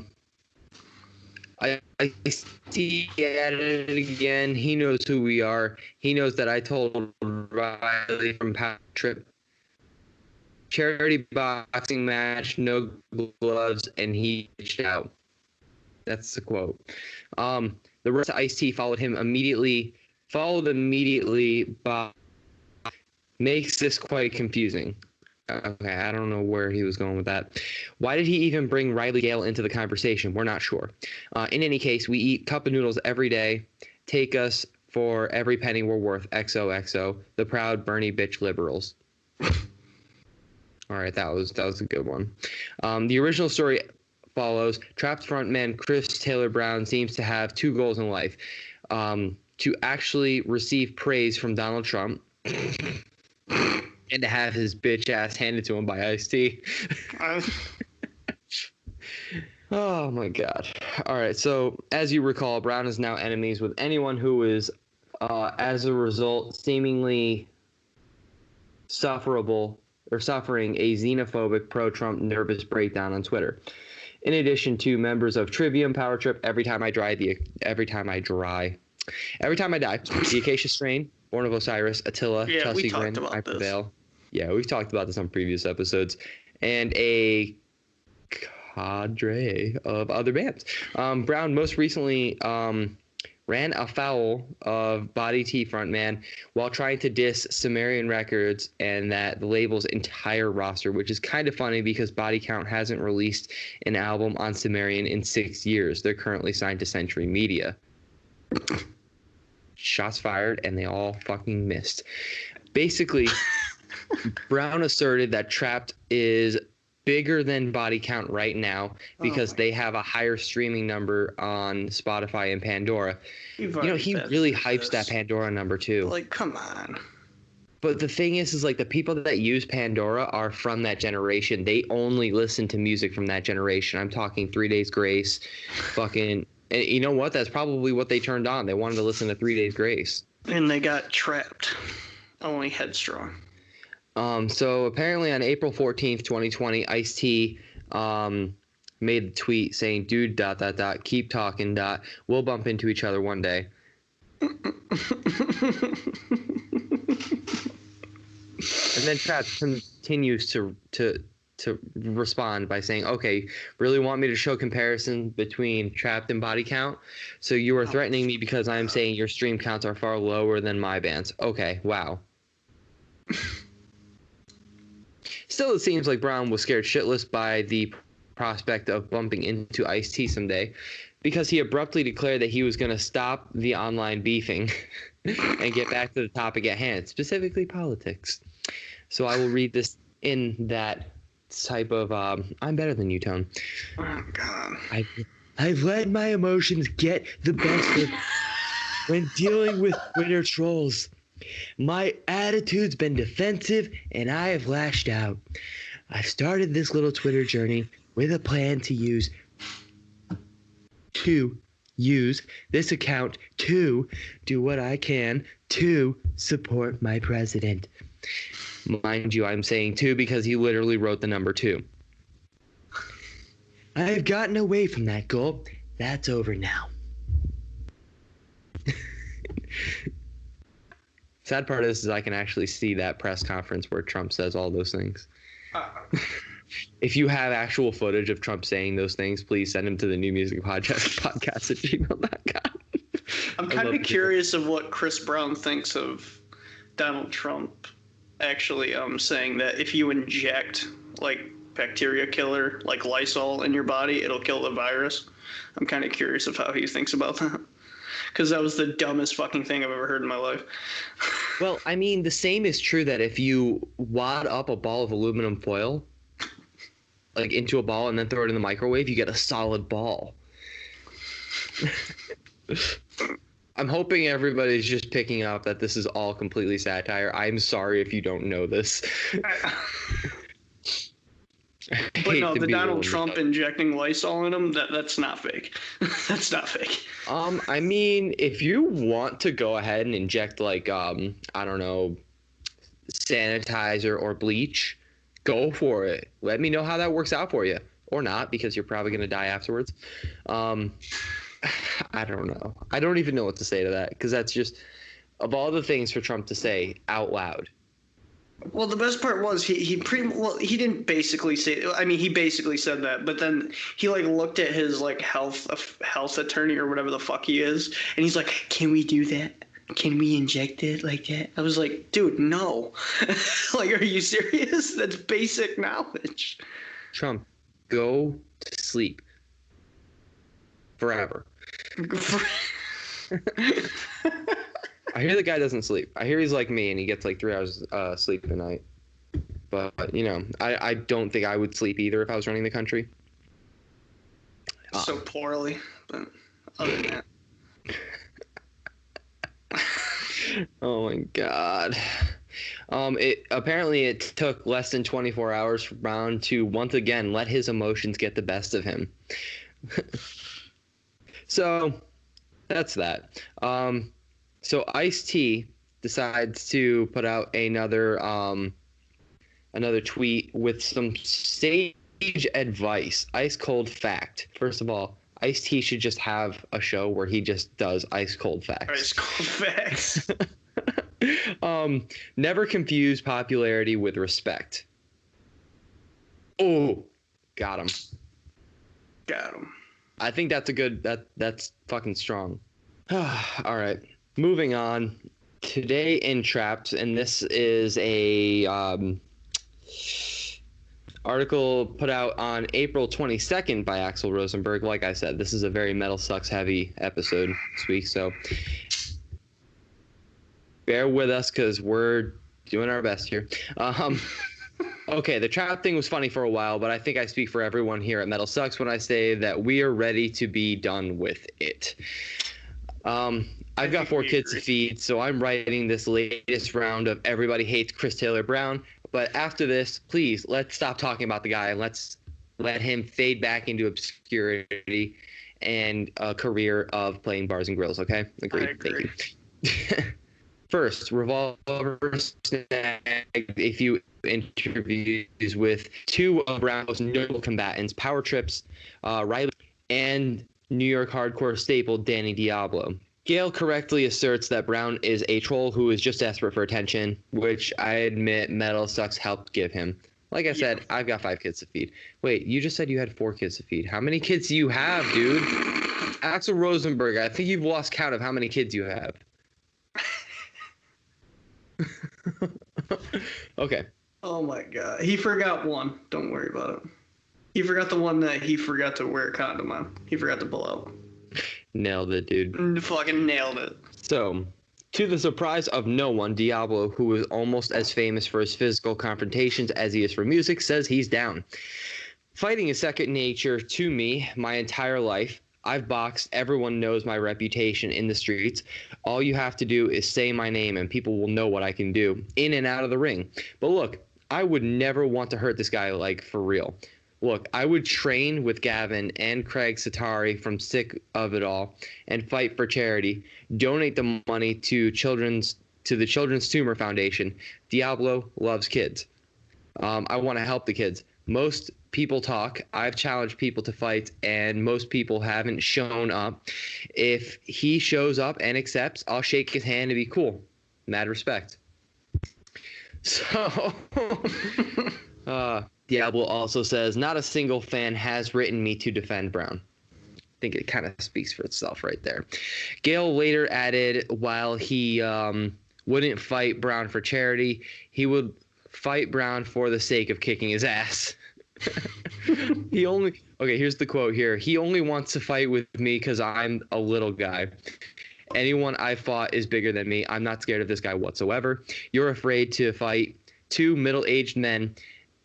I see at it again. He knows who we are. He knows that I told Riley from Power Trip charity boxing match, no gloves, and he bitched out. That's the quote. The rest of Ice-T followed immediately, but makes this quite confusing. Okay, I don't know where he was going with that. Why did he even bring Riley Gale into the conversation? We're not sure. In any case, we eat cup of noodles every day. Take us for every penny we're worth. XOXO. The proud Bernie bitch liberals. All right, that was a good one. The original story follows. Trapped frontman Chris Taylor Brown seems to have two goals in life. To actually receive praise from Donald Trump and to have his bitch ass handed to him by Ice-T. Oh, my God. All right, so as you recall, Brown is now enemies with anyone who is, as a result, seemingly suffering a xenophobic pro-Trump nervous breakdown on Twitter. In addition to members of Trivium, Power Trip, Every Time I Die, The Acacia Strain, Born of Osiris, Attila, Chelsea Grin, I Prevail. Yeah, we've talked about this on previous episodes. And a cadre of other bands. Brown most recently ran afoul of Body T frontman while trying to diss Sumerian Records and the label's entire roster, which is kind of funny because Body Count hasn't released an album on Sumerian in 6 years. They're currently signed to Century Media. Shots fired, and they all fucking missed. Basically, Brown asserted that Trapped is bigger than Body Count right now because they have a higher streaming number on Spotify and Pandora. He really hypes that Pandora number too. Like, come on. But the thing is like the people that use Pandora are from that generation. They only listen to music from that generation. I'm talking 3 Days Grace, fucking. And you know what? That's probably what they turned on. They wanted to listen to 3 Days Grace. And they got Trapped. Only Headstrong. So apparently on April 14th, 2020, Ice-T made a tweet saying, dude, ... keep talking ... we'll bump into each other one day. And then Trapped continues to respond by saying, okay, really want me to show comparison between Trapped and Body Count? So you are threatening me because I am saying your stream counts are far lower than my band's. Okay, wow. Still, it seems like Brown was scared shitless by the prospect of bumping into Ice-T someday because he abruptly declared that he was going to stop the online beefing and get back to the topic at hand, specifically politics. So I will read this in that type of I'm better than you tone. Oh God. I've let my emotions get the best of when dealing with Twitter trolls. My attitude's been defensive and I have lashed out. I've started this little Twitter journey with a plan to use this account to do what I can to support my president. Mind you, I'm saying 2 because he literally wrote the number 2. I have gotten away from that goal. That's over now. Sad part is I can actually see that press conference where Trump says all those things. If you have actual footage of Trump saying those things, please send them to the New Music podcast at gmail.com. I'm kind of curious of what Chris Brown thinks of Donald Trump actually saying that if you inject like bacteria killer like Lysol in your body, it'll kill the virus. I'm kind of curious of how he thinks about that. Because that was the dumbest fucking thing I've ever heard in my life. Well, I mean, the same is true that if you wad up a ball of aluminum foil, like into a ball and then throw it in the microwave, you get a solid ball. I'm hoping everybody's just picking up that this is all completely satire. I'm sorry if you don't know this. But no, the Donald Trump injecting Lysol in him, that's not fake. That's not fake. I mean, if you want to go ahead and inject like I don't know, sanitizer or bleach, go for it. Let me know how that works out for you. Or not, because you're probably going to die afterwards. I don't know. I don't even know what to say to that, because that's just, of all the things for Trump to say out loud. Well, the best part was he didn't basically say. I mean, he basically said that, but then he like looked at his like health attorney or whatever the fuck he is, and he's like, "Can we do that? Can we inject it like that?" I was like, "Dude, no! Like, are you serious? That's basic knowledge." Trump, go to sleep forever. I hear the guy doesn't sleep. I hear he's like me and he gets like 3 hours sleep a night. But, you know, I don't think I would sleep either if I was running the country. So poorly, but other than that. Oh my God. Apparently it took less than 24 hours for Brown to once again let his emotions get the best of him. So that's that. So Ice-T decides to put out another tweet with some sage advice. Ice cold fact. First of all, Ice-T should just have a show where he just does ice cold facts. Ice cold facts. Never confuse popularity with respect. Oh, got him. Got him. I think that's a good. That's fucking strong. All right. Moving on, today in Trapped, and this is a article put out on April 22nd by Axl Rosenberg. Like I said, this is a very Metal Sucks heavy episode this week, so bear with us because we're doing our best here. Okay, the Trapped thing was funny for a while, but I think I speak for everyone here at Metal Sucks when I say that we are ready to be done with it. I've got 4 kids to feed, so I'm writing this latest round of Everybody Hates Chris Taylor Brown. But after this, please, let's stop talking about the guy and let's let him fade back into obscurity and a career of playing bars and grills, okay? Agreed. I agree. Thank you. First, Revolver snagged a few interviews with 2 of Brown's notable combatants, Power Trips, Riley, and New York hardcore staple Danny Diablo. Gale correctly asserts that Brown is a troll who is just desperate for attention, which I admit Metal Sucks helped give him. Like I said, I've got 5 kids to feed. Wait, you just said you had 4 kids to feed. How many kids do you have, dude? Axl Rosenberg, I think you've lost count of how many kids you have. Okay. Oh my God. He forgot one. Don't worry about it. He forgot the one that he forgot to wear a condom on. He forgot to pull out. Nailed it, dude. Fucking nailed it. So, To the surprise of no one, Diablo, who is almost as famous for his physical confrontations as he is for music, says he's down. Fighting is second nature to me my entire life. I've boxed. Everyone knows my reputation in the streets. All you have to do is say my name and people will know what I can do in and out of the ring. But look, I would never want to hurt this guy, like, for real. Look, I would train with Gavin and Craig Satari from Sick of It All and fight for charity, donate the money to the Children's Tumor Foundation. Diablo loves kids. I want to help the kids. Most people talk. I've challenged people to fight, and most people haven't shown up. If he shows up and accepts, I'll shake his hand and be cool. Mad respect. So, Diablo also says, not a single fan has written me to defend Brown. I think it kind of speaks for itself right there. Gale later added, while he wouldn't fight Brown for charity, he would fight Brown for the sake of kicking his ass. Here's the quote here. He only wants to fight with me because I'm a little guy. Anyone I fought is bigger than me. I'm not scared of this guy whatsoever. You're afraid to fight two middle-aged men,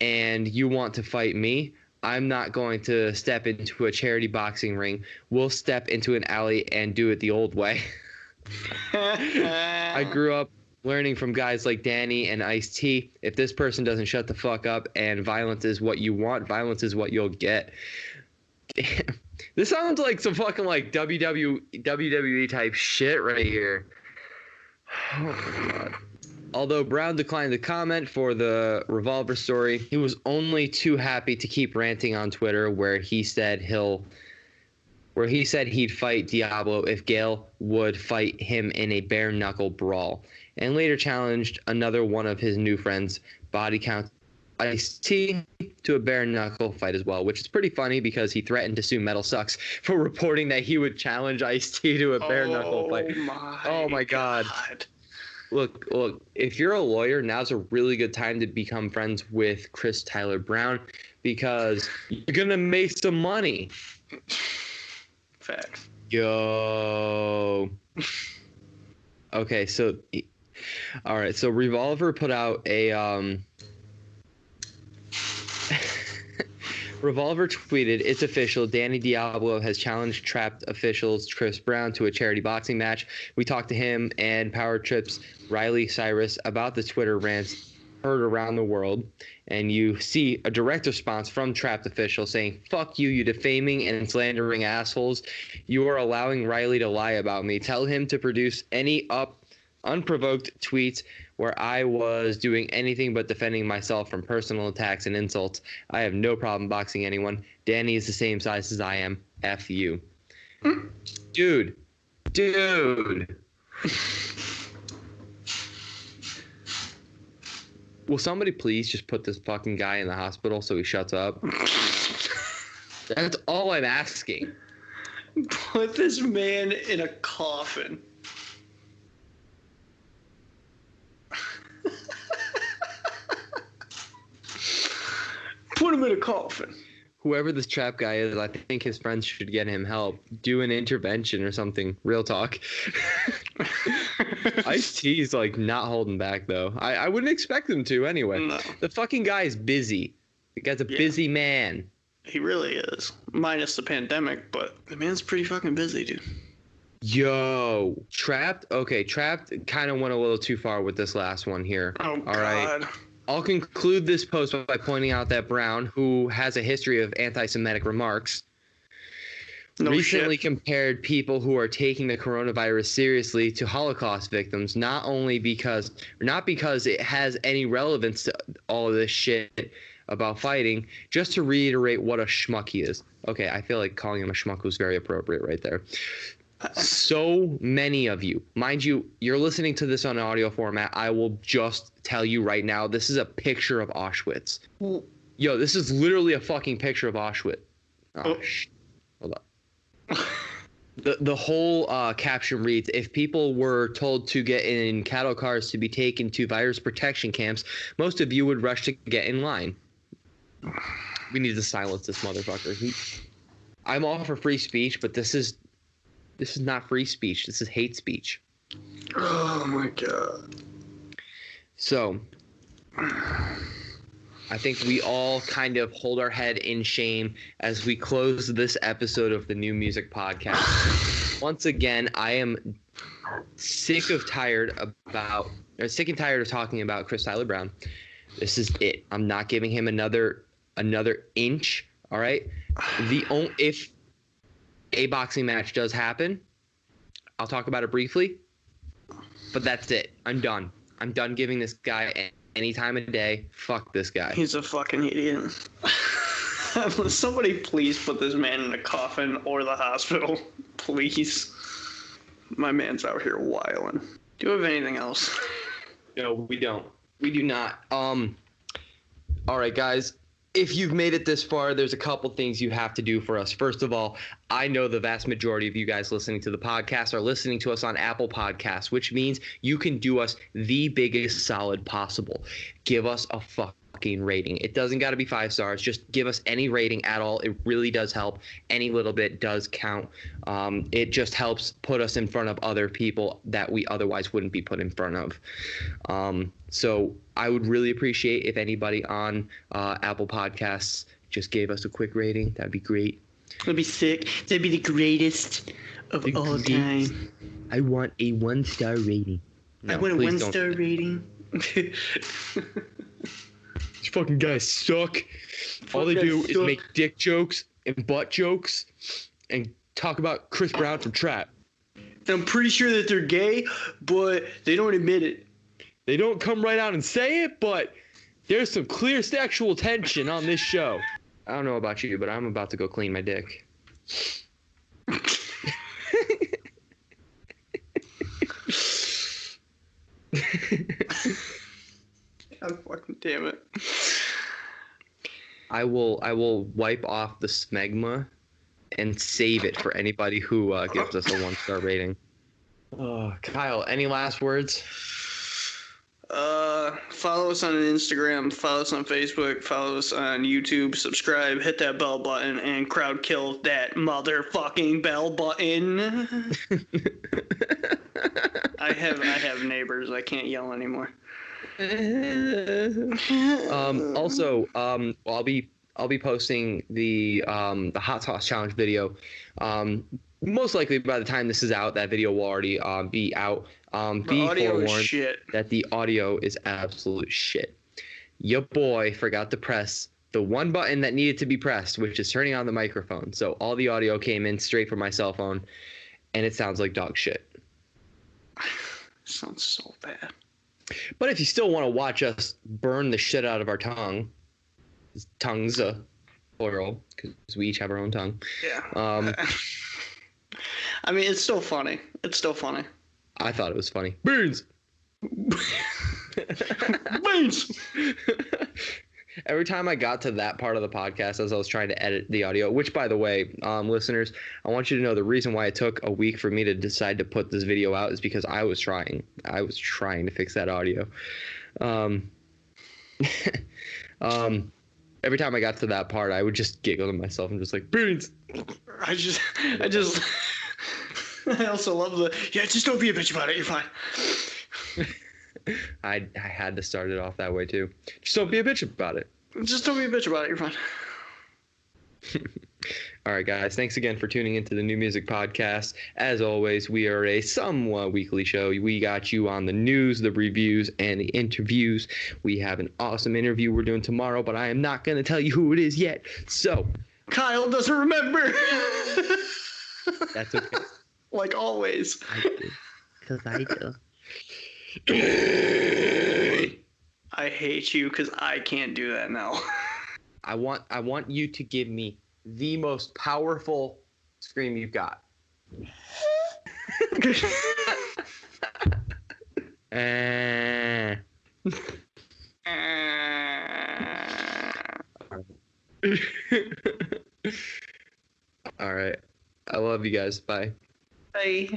and you want to fight me. I'm not going to step into a charity boxing ring. We'll step into an alley and do it the old way. I grew up learning from guys like Danny and Ice-T. If this person doesn't shut the fuck up and violence is what you want, violence is what you'll get. This sounds like some fucking like WWE type shit right here. Oh my God. Although Brown declined to comment for the Revolver story, he was only too happy to keep ranting on Twitter where he said he'd fight Diablo if Gale would fight him in a bare knuckle brawl, and later challenged another one of his new friends, Body Count Ice-T, to a bare knuckle fight as well, which is pretty funny because he threatened to sue Metal Sucks for reporting that he would challenge Ice-T to a bare knuckle fight. Oh my God. Look, if you're a lawyer, now's a really good time to become friends with Chris Tyler Brown because you're going to make some money. Facts. Yo. Okay, so all right, so Revolver put out a Revolver tweeted, "It's official. Danny Diablo has challenged Trapped officials Chris Brown to a charity boxing match. We talked to him and Power Trip's Riley Cyrus about the Twitter rants heard around the world." And you see a direct response from Trapped official saying, "Fuck you, you defaming and slandering assholes. You are allowing Riley to lie about me. Tell him to produce any unprovoked tweets where I was doing anything but defending myself from personal attacks and insults. I have no problem boxing anyone. Danny is the same size as I am. F you." Dude. Will somebody please just put this fucking guy in the hospital so he shuts up? That's all I'm asking. Put this man in a coffin. Put him in a coffin. Whoever this trap guy is, I think his friends should get him help. Do an intervention or something. Real talk. Ice-T's like not holding back though. I wouldn't expect him to anyway. No. The fucking guy is busy. The guy's a busy man. He really is. Minus the pandemic, but the man's pretty fucking busy, dude. Yo, Trapped. Okay, Trapped kind of went a little too far with this last one here. Oh, all God. Right. I'll conclude this post by pointing out that Brown, who has a history of anti-Semitic remarks, recently compared people who are taking the coronavirus seriously to Holocaust victims, not because it has any relevance to all of this shit about fighting, just to reiterate what a schmuck he is. Okay, I feel like calling him a schmuck was very appropriate right there. So many of you, mind you, you're listening to this on audio format. I will just tell you right now, this is a picture of Auschwitz. Yo, this is literally a fucking picture of Auschwitz. Hold up. The whole caption reads, "If people were told to get in cattle cars to be taken to virus protection camps, most of you would rush to get in line." We need to silence this motherfucker. I'm all for free speech, but this is not free speech. This is hate speech. Oh my god. So, I think we all kind of hold our head in shame as we close this episode of the New Music Podcast. Once again, I am sick and tired of talking about Chris Tyler Brown. This is it. I'm not giving him another inch. All right. If a boxing match does happen, I'll talk about it briefly. But that's it. I'm done. I'm done giving this guy any time of day. Fuck this guy. He's a fucking idiot. Somebody please put this man in a coffin or the hospital. Please. My man's out here wilding. Do you have anything else? No, we don't. We do not. All right, guys. If you've made it this far, there's a couple things you have to do for us. First of all, I know the vast majority of you guys listening to the podcast are listening to us on Apple Podcasts, which means you can do us the biggest solid possible. Give us a fucking rating. It doesn't got to be 5 stars. Just give us any rating at all. It really does help. Any little bit does count. It just helps put us in front of other people that we otherwise wouldn't be put in front of. So I would really appreciate if anybody on Apple Podcasts just gave us a quick rating. That'd be great. That'd be sick. That'd be the greatest of all time. I want a 1-star rating. No, I want a 1-star rating. These fucking guys suck. All they do is make dick jokes and butt jokes and talk about Chris Brown from Trap. I'm pretty sure that they're gay, but they don't admit it. They don't come right out and say it, but there's some clear sexual tension on this show. I don't know about you, but I'm about to go clean my dick. God fucking damn it. I will wipe off the smegma and save it for anybody who gives us a 1-star rating. Kyle, any last words? Follow us on Instagram, follow us on Facebook, follow us on YouTube, subscribe, hit that bell button, and crowd kill that motherfucking bell button. I have neighbors. I can't yell anymore. Also, I'll be posting the hot sauce challenge video. Most likely by the time this is out, that video will already be out. Be forewarned that the audio is absolute shit. Your boy forgot to press the one button that needed to be pressed, which is turning on the microphone. So all the audio came in straight from my cell phone, and it sounds like dog shit. Sounds so bad. But if you still want to watch us burn the shit out of our tongues, plural, because we each have our own tongue. Yeah. I mean, it's still funny. It's still funny. I thought it was funny. Beans! Beans! Every time I got to that part of the podcast as I was trying to edit the audio, which, by the way, listeners, I want you to know the reason why it took a week for me to decide to put this video out is because I was trying. I was trying to fix that audio. Every time I got to that part, I would just giggle to myself and just like, beans! I also love just don't be a bitch about it. You're fine. I had to start it off that way too. Just don't be a bitch about it. Just don't be a bitch about it. You're fine. All right, guys. Thanks again for tuning into the New Music Podcast. As always, we are a somewhat weekly show. We got you on the news, the reviews, and the interviews. We have an awesome interview we're doing tomorrow, but I am not going to tell you who it is yet. So, Kyle doesn't remember. That's okay. Like always. I do. Because I do. I hate you because I can't do that now. I want you to give me the most powerful scream you've got. All right. I love you guys. Bye. Bye.